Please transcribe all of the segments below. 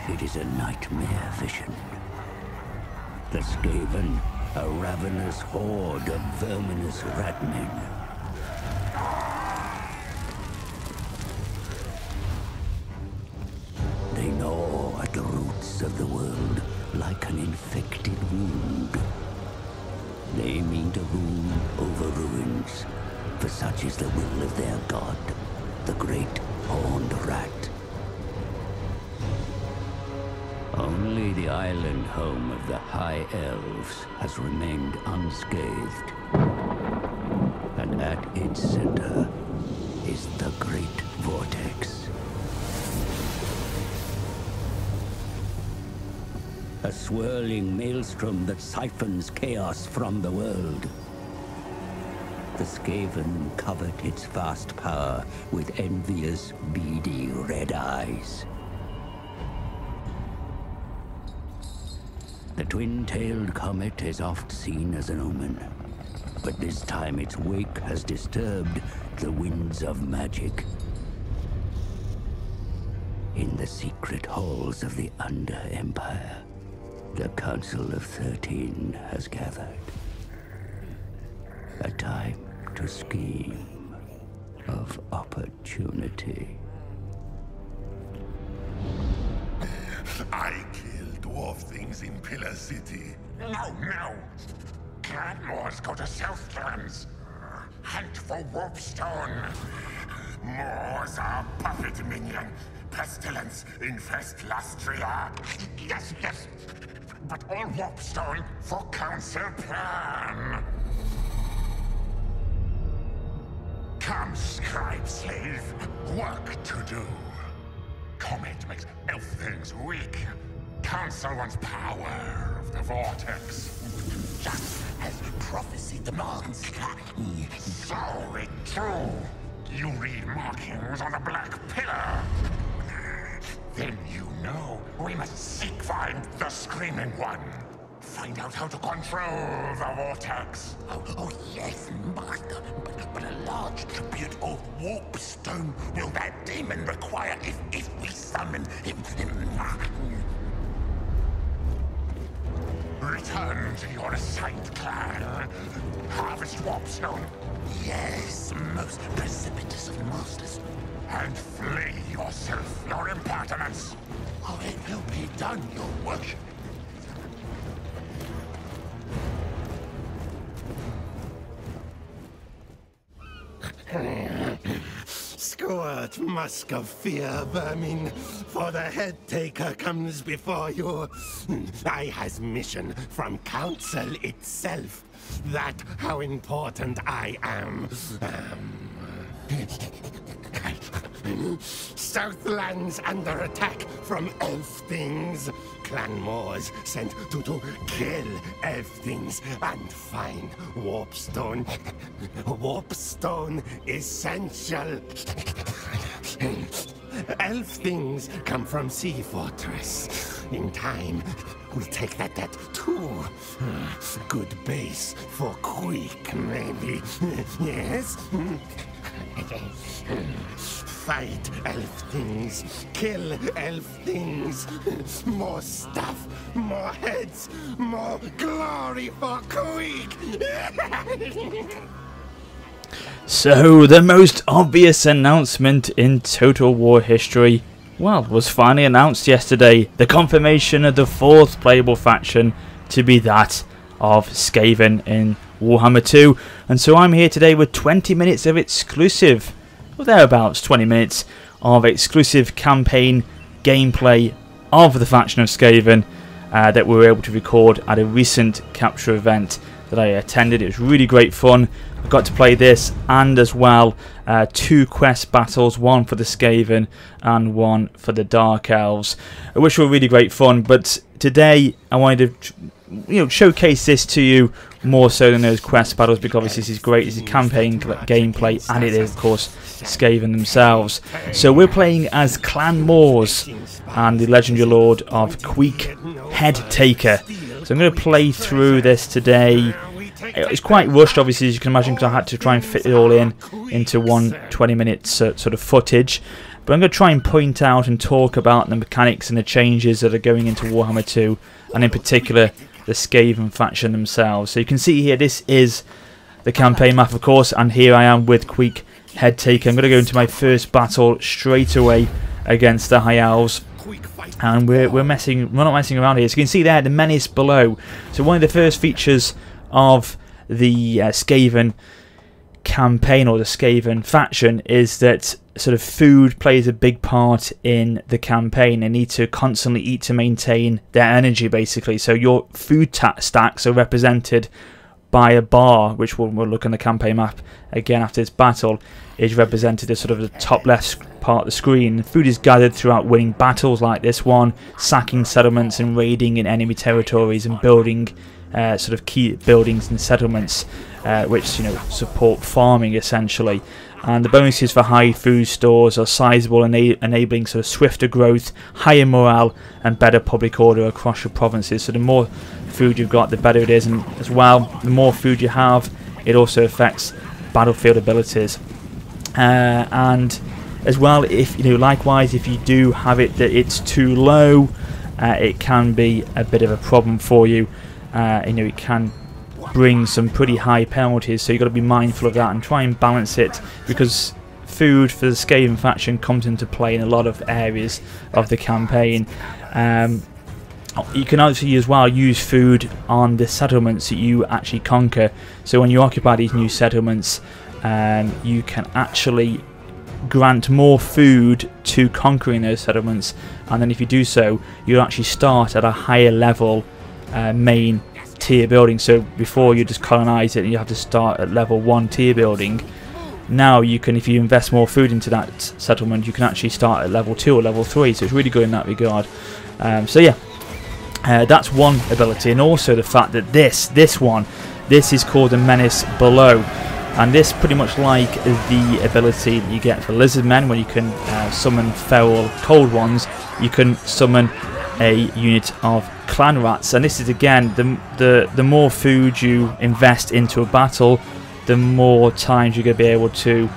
It is a nightmare vision. The Skaven, a ravenous horde of verminous ratmen. They gnaw at the roots of the world like an infected wound. They mean to rule over ruins, for such is the will of their god, the great horned rat. Only the island home of the High Elves has remained unscathed. And at its center is the Great Vortex. A swirling maelstrom that siphons chaos from the world. The Skaven covet its vast power with envious, beady red eyes. The twin-tailed comet is oft seen as an omen, but this time its wake has disturbed the winds of magic. In the secret halls of the Under-Empire, the Council of 13 has gathered. A time to scheme of opportunity. I kill dwarf things in Pillar City. No! Clanmores go to Southlands. Hunt for Warpstone. Moors are puppet minion. Pestilence infest Lastria. Yes. But all Warpstone for Council plan. Come, scribe slave. Work to do. Comet makes elf things weak. Council wants power of the vortex. Just as prophecy demands. So it too. You read markings on the black pillar. Then you know we must seek find the Screaming One. Find out how to control the vortex. Oh yes, master. But a large tribute of Warpstone will that demon require if we summon him. Return to your assigned clan. Harvest Warpstone. Yes, most precipitous of masters. And flee yourself, your impertinence. Oh, it will be done, your worship. Squirt, musk of fear, vermin, for the head taker comes before you. I has mission from council itself. That how important I am. Southlands under attack from elf things. Clanmores sent to kill elf things and find Warpstone. Warpstone essential. Elf things come from Sea Fortress. In time, we'll take that too. Good base for quick, maybe. Yes? Fight elf things, kill elf things. More stuff, more heads, more glory for quick. So, the most obvious announcement in Total War history, well, was finally announced yesterday. The confirmation of the 4th playable faction to be that of Skaven in Warhammer 2. And so I'm here today with 20 minutes of exclusive, or thereabouts 20 minutes of exclusive campaign gameplay of the faction of Skaven that we were able to record at a recent capture event that I attended. It was really great fun. I got to play this and as well 2 quest battles, one for the Skaven and one for the Dark Elves, which were really great fun. But today I wanted to showcase this to you more so than those quest battles, because obviously this is great. It's a campaign gameplay and it is of course Skaven themselves. So we're playing as Clanmores and the legendary lord of Queek, Head Taker. So I'm going to play through this today. It's quite rushed, obviously, as you can imagine, because I had to try and fit it all into one 20-minute sort of footage. But I'm going to try and point out and talk about the mechanics and the changes that are going into Warhammer 2, and in particular the Skaven faction themselves. So you can see here, this is the campaign map, of course, and here I am with Queek Headtaker. I'm going to go into my first battle straight away against the High Elves, and we're not messing around here. So you can see there the MENACE below. So one of the first features of the Skaven campaign, or the Skaven faction, is that sort of food plays a big part in the campaign. They need to constantly eat to maintain their energy, basically. So your food stacks are represented by a bar, which we'll look on the campaign map again after this battle, is represented as sort of the top left part of the screen. Food is gathered throughout winning battles like this one, sacking settlements and raiding in enemy territories, and building sort of key buildings and settlements, which support farming essentially. And the bonuses for high food stores are sizable, enabling sort of swifter growth, higher morale, and better public order across your provinces. So the more food you've got, the better it is, and as well, the more food you have, it also affects battlefield abilities. And as well, if likewise, if you do have it that it's too low, it can be a bit of a problem for you. It can bring some pretty high penalties, so you've got to be mindful of that and try and balance it, because food for the Skaven faction comes into play in a lot of areas of the campaign. You can actually as well use food on the settlements that you actually conquer. So when you occupy these new settlements, you can actually grant more food to conquering those settlements, and then if you do so, you actually start at a higher level main tier building. So before you just colonize it and you have to start at level 1 tier building, now you can, if you invest more food into that settlement, you can actually start at level 2 or level 3, so it's really good in that regard. So yeah, that's one ability. And also the fact that this is called the MENACE below, and this pretty much like the ability that you get for lizard men, when you can summon feral cold ones, you can summon a unit of clan rats. And this is again, the more food you invest into a battle, the more times you're going to be able to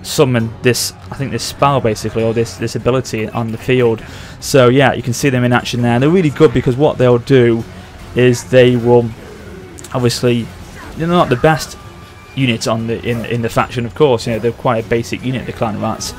summon this, I think this spell basically, or this ability on the field. So yeah, you can see them in action there. They're really good because what they'll do is they will, obviously they're not the best units on the in the faction, of course, they're quite a basic unit, the clan rats,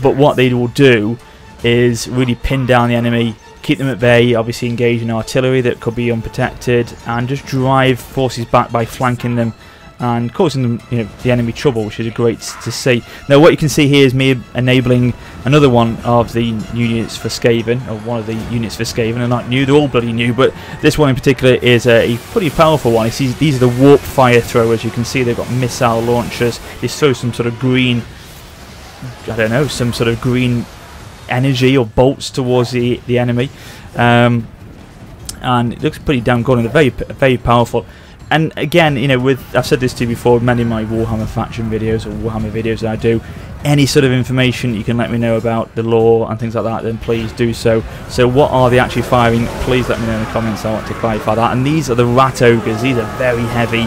but what they will do is really pin down the enemy, keep them at bay, obviously engage in artillery that could be unprotected, and just drive forces back by flanking them and causing them the enemy trouble, which is great to see. Now what you can see here is me enabling another one of the new units for Skaven, or one of the units for Skaven. They're not new, they're all bloody new, but this one in particular is a pretty powerful one. These are the warp fire throwers. You can see they've got missile launchers. They throw some sort of green, I don't know, some sort of green energy or bolts towards the enemy, and it looks pretty damn good, and they're very powerful. And again, I've said this to you before, with many of my Warhammer faction videos or Warhammer videos that I do, any sort of information you can let me know about the lore and things like that, then please do so. So what are they actually firing? Please let me know in the comments. I want to clarify that. And these are the rat ogres. These are very heavy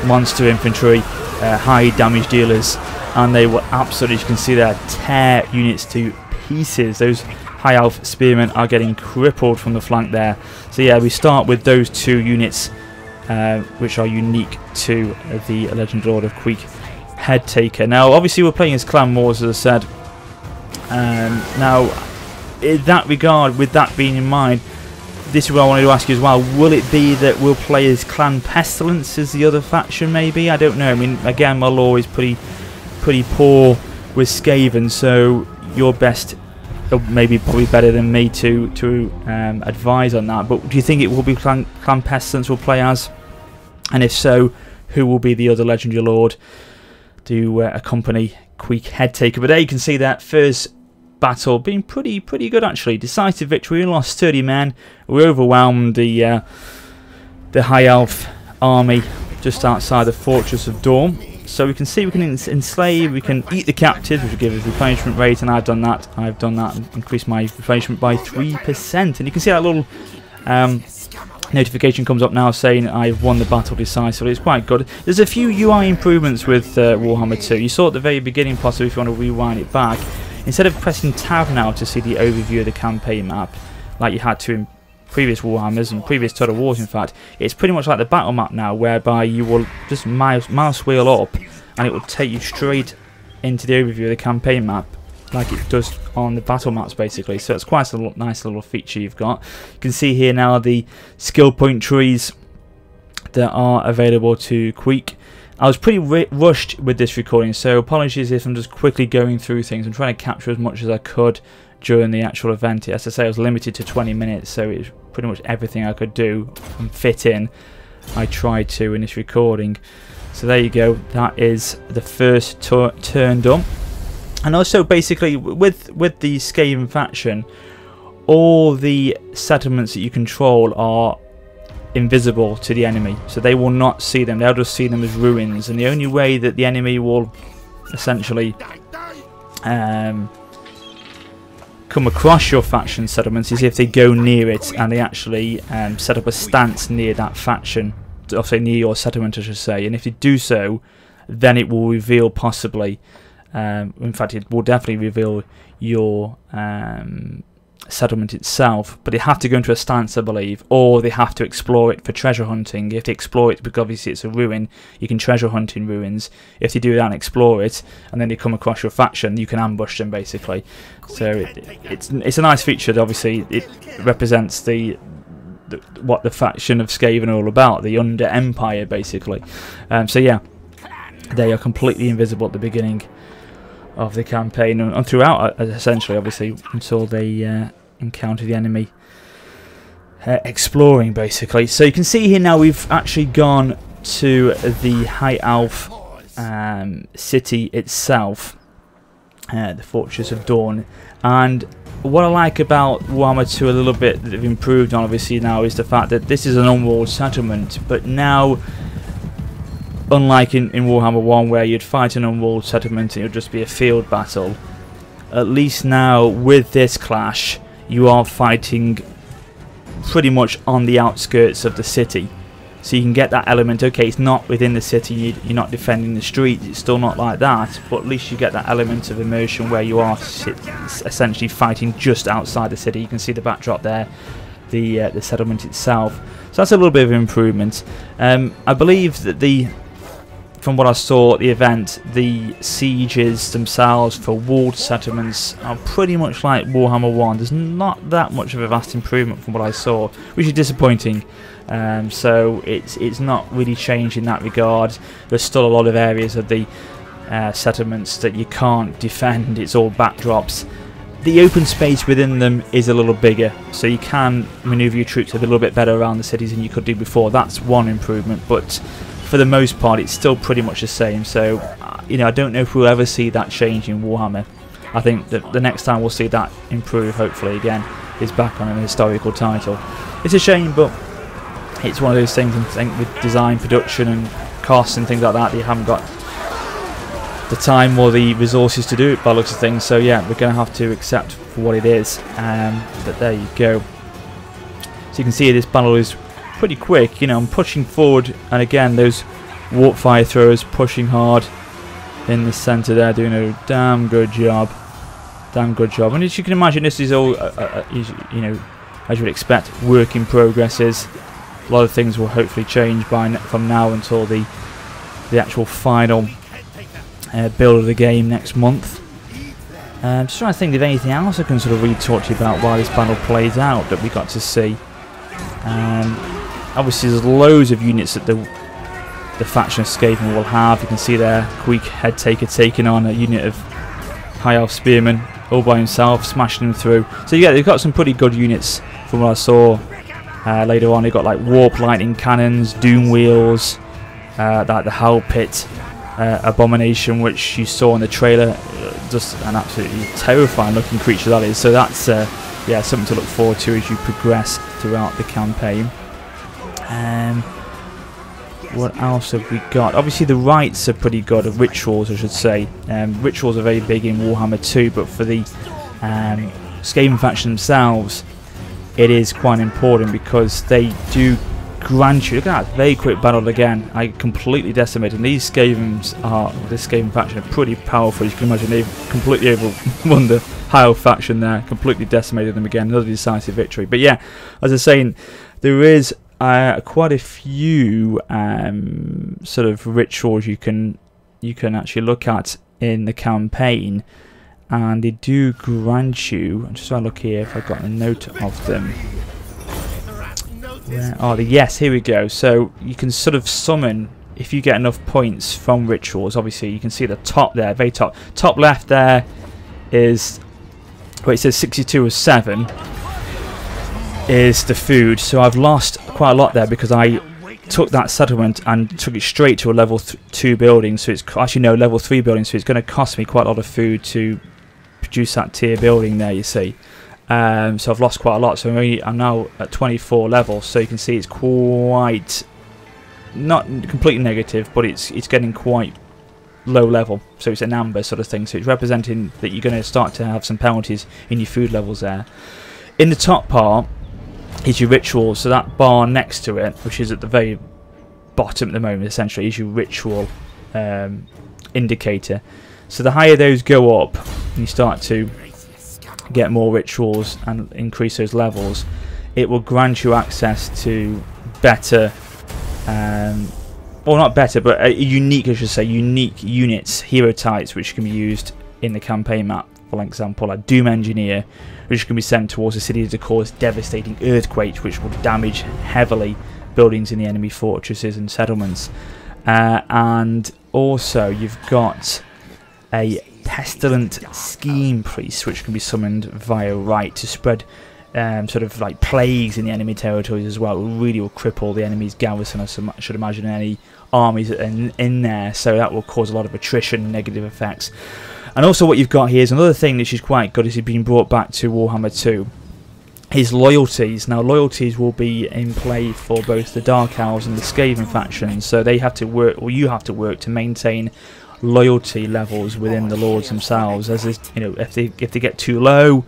monster infantry, high damage dealers, and they will absolutely, as you can see there, tear units to pieces. Those High Elf spearmen are getting crippled from the flank there. So yeah, we start with those two units, which are unique to the Legend Lord of Queek Headtaker. Now obviously we're playing as Clan Wars, as I said. Now in that regard, with that being in mind, this is what I wanted to ask you as well. Will it be that we'll play as Clan Pestilence as the other faction maybe? I don't know. I mean, again, my lore is pretty poor with Skaven, so you're best, probably better than me to advise on that. But do you think it will be Clan Pestilence we'll play as? And if so, who will be the other Legendary Lord to accompany Queek Headtaker? But there you can see that first battle being pretty good actually. Decisive victory. We lost 30 men. We overwhelmed the High Elf army just outside the Fortress of Dawn. So we can see we can enslave, we can eat the captives, which will give us replenishment rate, and I've done that and increased my replenishment by 3%. And you can see that little notification comes up now saying I've won the battle decisively. It's quite good. There's a few UI improvements with Warhammer 2. You saw at the very beginning, possibly if you want to rewind it back, instead of pressing tab now to see the overview of the campaign map, like you had to in previous Warhammers and previous Total Wars in fact, it's pretty much like the battle map now, whereby you will just mouse wheel up and it will take you straight into the overview of the campaign map, like it does on the battle maps basically. So it's quite a nice little feature you've got. You can see here now the skill point trees that are available to Queek. I was pretty rushed with this recording, so apologies if I'm just quickly going through things. I'm trying to capture as much as I could during the actual event. As I say, I was limited to 20 minutes, so it was pretty much everything I could do and fit in I tried to in this recording. So there you go, that is the first turn done. And also basically with the Skaven faction, all the settlements that you control are invisible to the enemy, so they will not see them, they'll just see them as ruins, and the only way that the enemy will essentially come across your faction settlements is if they go near it and they actually set up a stance near that faction, or say near your settlement I should say, and if they do so, then it will reveal possibly, in fact it will definitely reveal your settlement itself, but they have to go into a stance I believe, or they have to explore it for treasure hunting. If they explore it, because obviously it's a ruin, you can treasure hunt in ruins. If they do that and explore it and then they come across your faction, you can ambush them basically. So it's a nice feature. Obviously it represents what the faction of Skaven are all about, the Under Empire basically. So yeah, they are completely invisible at the beginning of the campaign and throughout essentially, obviously, until they encounter the enemy exploring basically. So you can see here now we've actually gone to the High Elf city itself, the Fortress of Dawn, and what I like about Warhammer 2 a little bit that they've improved on obviously now is the fact that this is an unwalled settlement, but now, unlike in Warhammer 1 where you'd fight an unwalled settlement and it would just be a field battle, at least now with this clash you are fighting pretty much on the outskirts of the city. So you can get that element, okay, it's not within the city, you're not defending the streets, it's still not like that, but at least you get that element of immersion where you are essentially fighting just outside the city. You can see the backdrop there, the settlement itself. So that's a little bit of an improvement. I believe that from what I saw at the event, the sieges themselves for walled settlements are pretty much like Warhammer 1. There's not that much of a vast improvement from what I saw, which is disappointing. So it's not really changed in that regard. There's still a lot of areas of the settlements that you can't defend. It's all backdrops. The open space within them is a little bigger, so you can manoeuvre your troops a little bit better around the cities than you could do before. That's one improvement, but for the most part it's still pretty much the same. So I don't know if we'll ever see that change in Warhammer. I think that the next time we'll see that improve, hopefully again, is back on an historical title. It's a shame, but it's one of those things, I think, with design, production and costs and things like that, you haven't got the time or the resources to do it by the looks of things. So yeah, we're going to have to accept for what it is. But there you go. So you can see this battle is pretty quick. I'm pushing forward, and again those warp fire throwers pushing hard in the centre there, doing a damn good job. And as you can imagine, this is all as you would expect, work in progresses. A lot of things will hopefully change from now until the actual final build of the game next month. Just trying to think of anything else I can sort of really talk to you about while this battle plays out that we got to see. Obviously there's loads of units that the faction of Skaven will have. You can see there Queek Head Taker taking on a unit of High Elf Spearmen all by himself, smashing them through. So yeah, they've got some pretty good units from what I saw. Later on, they've got like Warp Lightning Cannons, Doom Wheels, like the Hell Pit Abomination, which you saw in the trailer. Just an absolutely terrifying looking creature that is. So that's yeah, something to look forward to as you progress throughout the campaign. What else have we got? Obviously the rites are pretty good, or rituals I should say. Rituals are very big in Warhammer 2, but for the Skaven faction themselves, it is quite important because they do grant you, look at that, very quick battle again. I completely decimated. And these Skavens are, this Skaven faction are pretty powerful. You can imagine they've completely overwon the High Elf faction there, completely decimated them again. Another decisive victory. But yeah, as I was saying, there is quite a few sort of rituals you can actually look at in the campaign, and they do grant you. I'm just trying to look here if I've got a note of them. Where are they? Yes, here we go. So you can sort of summon if you get enough points from rituals. Obviously, you can see the top there, very top left there is where it says 62 or 7 is the food. So I've lost quite a lot there because I took that settlement and took it straight to a level 2 building. So it's actually no, level 3 building. So it's going to cost me quite a lot of food to produce that tier building there, you see. So I've lost quite a lot. So I'm now at 24 levels. So you can see it's quite, not completely negative, but it's getting quite low level. So it's an amber sort of thing. So it's representing that you're going to start to have some penalties in your food levels there. In the top part is your rituals. So that bar next to it, which is at the very bottom at the moment, essentially, is your ritual indicator. So the higher those go up, and you start to get more rituals and increase those levels, it will grant you access to better, or not better, but unique, I should say, unique units, hero types, which can be used in the campaign map. For example, like Doom Engineer, which can be sent towards the city to cause devastating earthquakes, which will damage heavily buildings in the enemy fortresses and settlements. And also, you've got a Pestilent Scheme Priest, which can be summoned via Rite to spread sort of like plagues in the enemy territories as well. It really will cripple the enemy's garrison, I should imagine, any armies in there. So that will cause a lot of attrition and negative effects. And also what you've got here is another thing which is quite good, is it's been brought back to Warhammer 2. His loyalties. Now loyalties will be in play for both the Dark Elves and the Skaven factions, so they have to work, or you have to work, to maintain loyalty levels within the lords themselves. As is, you know, if they get too low,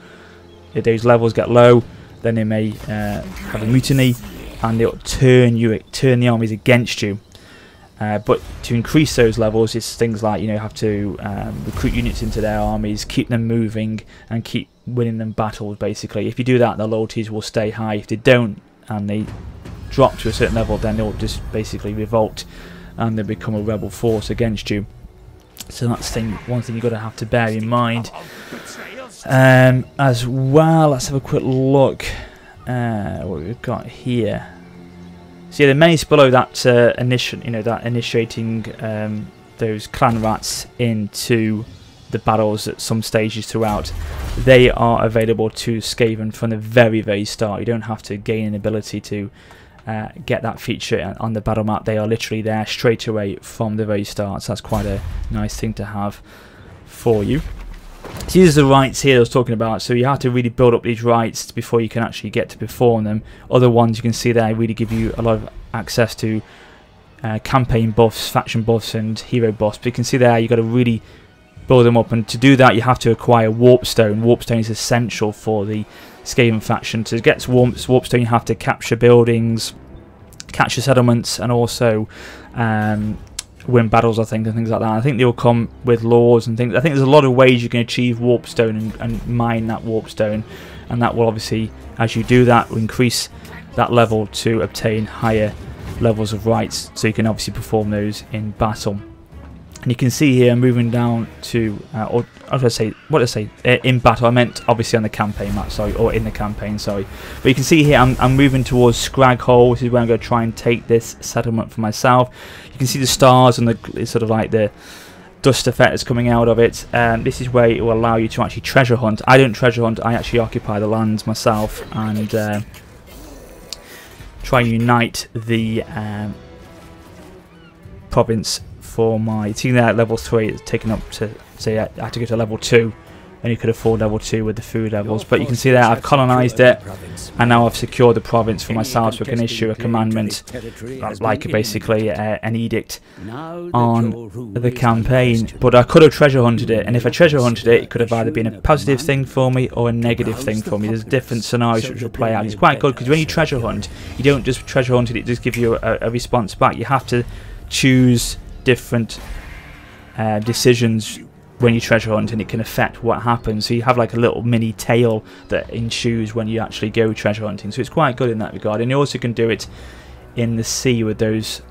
if those levels get low, then they may have a mutiny and they'll turn the armies against you. But to increase those levels, it's things like, you know, have to recruit units into their armies, keep them moving, and keep winning them battles. Basically, if you do that, the loyalties will stay high. If they don't and they drop to a certain level, then they'll just basically revolt and they become a rebel force against you. So that's one thing you've got to have to bear in mind. As well, let's have a quick look what we've got here. So yeah, the MENACE below that that initiating those clan rats into the battles at some stages throughout, they are available to Skaven from the very start. You don't have to gain an ability to get that feature on the battle map. They are literally there straight away from the very start. So that's quite a nice thing to have for you. So these are the rites here I was talking about. So you have to really build up these rites before you can actually get to perform them. Other ones you can see there really give you a lot of access to campaign buffs, faction buffs and hero buffs. But you can see there you've got to really build them up, and to do that you have to acquire Warpstone. Warpstone is essential for the Skaven faction. To get to Warpstone you have to capture buildings, capture settlements, and also win battles, I think, and things like that. I think they will come with laws and things. I think there's a lot of ways you can achieve Warpstone and mine that Warpstone, and that will obviously, as you do that, will increase that level to obtain higher levels of rights, so you can obviously perform those in battle. And you can see here, moving down to, or what did I say? In battle. I meant obviously on the campaign map, sorry, or in the campaign, sorry. But you can see here, I'm moving towards Scraghole, which is where I'm going to try and take this settlement for myself. You can see the stars and the sort of like the dust effect that's coming out of it. This is where it will allow you to actually treasure hunt. I don't treasure hunt. I actually occupy the lands myself and try and unite the province for my team there at level 3. It's taken up to, say, I had to go to level 2 only could afford level 2 with the food levels. But you can see there I've colonised it, and now I've secured the province for myself, so I can issue a commandment, like basically an edict on the campaign. But I could have treasure hunted it, and if I treasure hunted it, it could have either been a positive thing for me or a negative thing for me. There's different scenarios which will play out. It's quite good because when you treasure hunt, you don't just treasure hunt it, it just gives you a response back. You have to choose different decisions when you treasure hunt, and it can affect what happens. So you have like a little mini tale that ensues when you actually go treasure hunting. So it's quite good in that regard. And you also can do it in the sea with those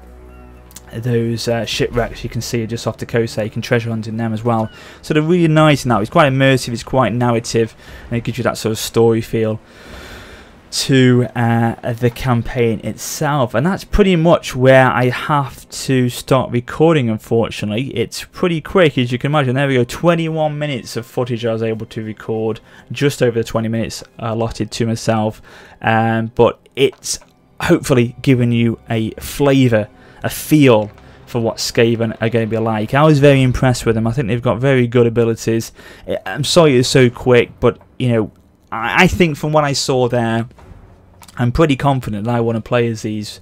shipwrecks you can see just off the coast there. You can treasure hunt in them as well. So they're really nice in that. It's quite immersive, it's quite narrative, and it gives you that sort of story feel to the campaign itself. And that's pretty much where I have to start recording, unfortunately. It's pretty quick, as you can imagine. There we go, 21 minutes of footage I was able to record, just over the 20 minutes allotted to myself, but it's hopefully giving you a flavour, a feel for what Skaven are going to be like. I was very impressed with them. I think they've got very good abilities. I'm sorry it's so quick, but you know, I think from what I saw there, I'm pretty confident that I want to play as these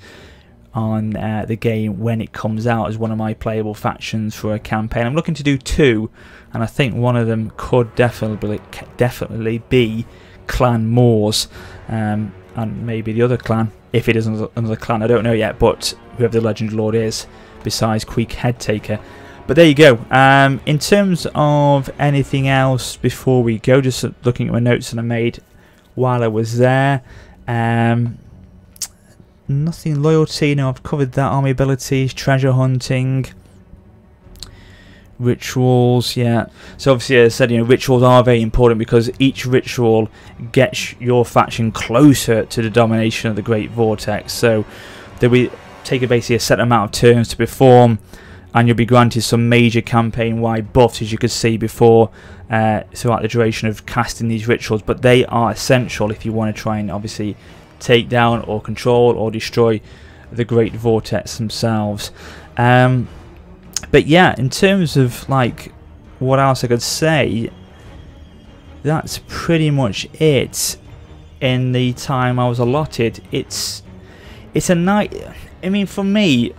on the game when it comes out as one of my playable factions for a campaign. I'm looking to do 2, and I think one of them could definitely be Clan Moors, and maybe the other clan, if it is another clan, I don't know yet, but whoever the Legend Lord is, besides Queek Headtaker. But there you go. In terms of anything else before we go, just looking at my notes that I made while I was there. Nothing. Loyalty, no, I've covered that. Army abilities, treasure hunting, rituals, yeah. So obviously, as I said, you know, rituals are very important because each ritual gets your faction closer to the domination of the Great Vortex. So they'll be taking basically a set amount of turns to perform, and you'll be granted some major campaign-wide buffs, as you could see before, throughout the duration of casting these rituals. But they are essential if you want to try and obviously take down or control or destroy the Great Vortex themselves. But yeah, in terms of like what else I could say, that's pretty much it in the time I was allotted. It's a night. I mean, for me,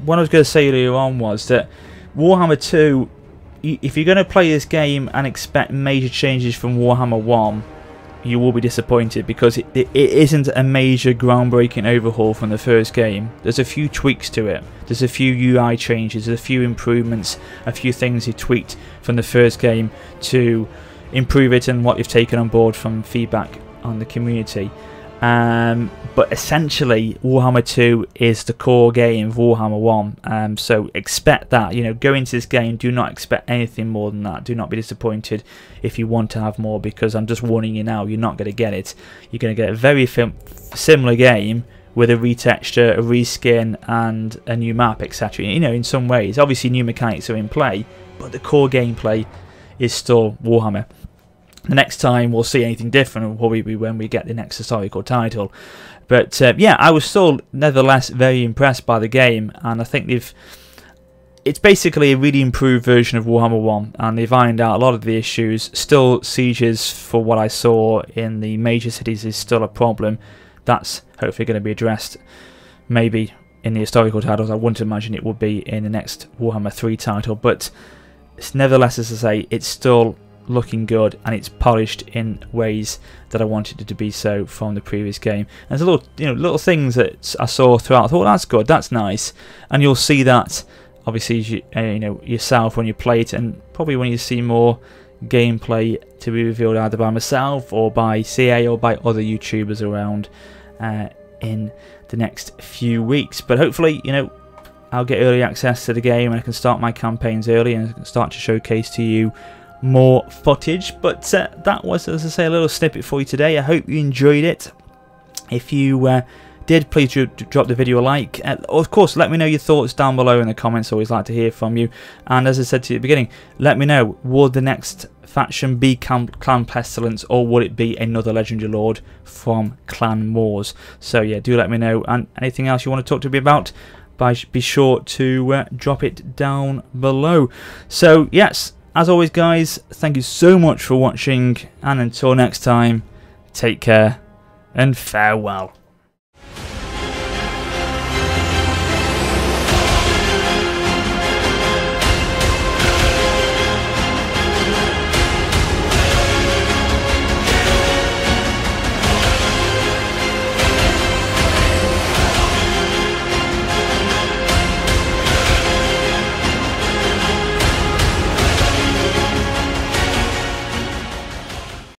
what I was going to say earlier on was that Warhammer 2, if you're going to play this game and expect major changes from Warhammer 1, you will be disappointed, because it isn't a major groundbreaking overhaul from the first game. There's a few tweaks to it. There's a few UI changes, there's a few improvements, a few things you tweaked from the first game to improve it, and what you've taken on board from feedback on the community. But essentially Warhammer 2 is the core game of Warhammer 1, so expect that. You know, go into this game, do not expect anything more than that. Do not be disappointed if you want to have more, because I'm just warning you now, you're not going to get it. You're going to get a very similar game with a retexture, a reskin, and a new map, etc. You know, in some ways, obviously new mechanics are in play, but the core gameplay is still Warhammer. The next time we'll see anything different will probably be when we get the next historical title. But yeah, I was still nevertheless very impressed by the game, and I think it's basically a really improved version of Warhammer 1, and they've ironed out a lot of the issues. Still, sieges, for what I saw in the major cities, is still a problem. That's hopefully going to be addressed maybe in the historical titles. I wouldn't imagine it would be in the next Warhammer 3 title, but it's nevertheless, as I say, it's still looking good, and it's polished in ways that I wanted it to be so from the previous game. And there's little things that I saw throughout. I thought, that's good, that's nice, and you'll see that obviously yourself when you play it, and probably when you see more gameplay to be revealed either by myself or by CA or by other YouTubers around in the next few weeks. But hopefully, you know, I'll get early access to the game and I can start my campaigns early and start to showcase to you more footage. But that was, as I say, a little snippet for you today. I hope you enjoyed it. If you did, please drop the video a like. Of course, let me know your thoughts down below in the comments. Always like to hear from you. And as I said to you at the beginning, let me know, would the next faction be Clan Pestilence, or would it be another Legendary Lord from Clan Moors? So yeah, do let me know. And anything else you want to talk to me about, be sure to drop it down below. So yes, as always guys, thank you so much for watching, and until next time, take care and farewell.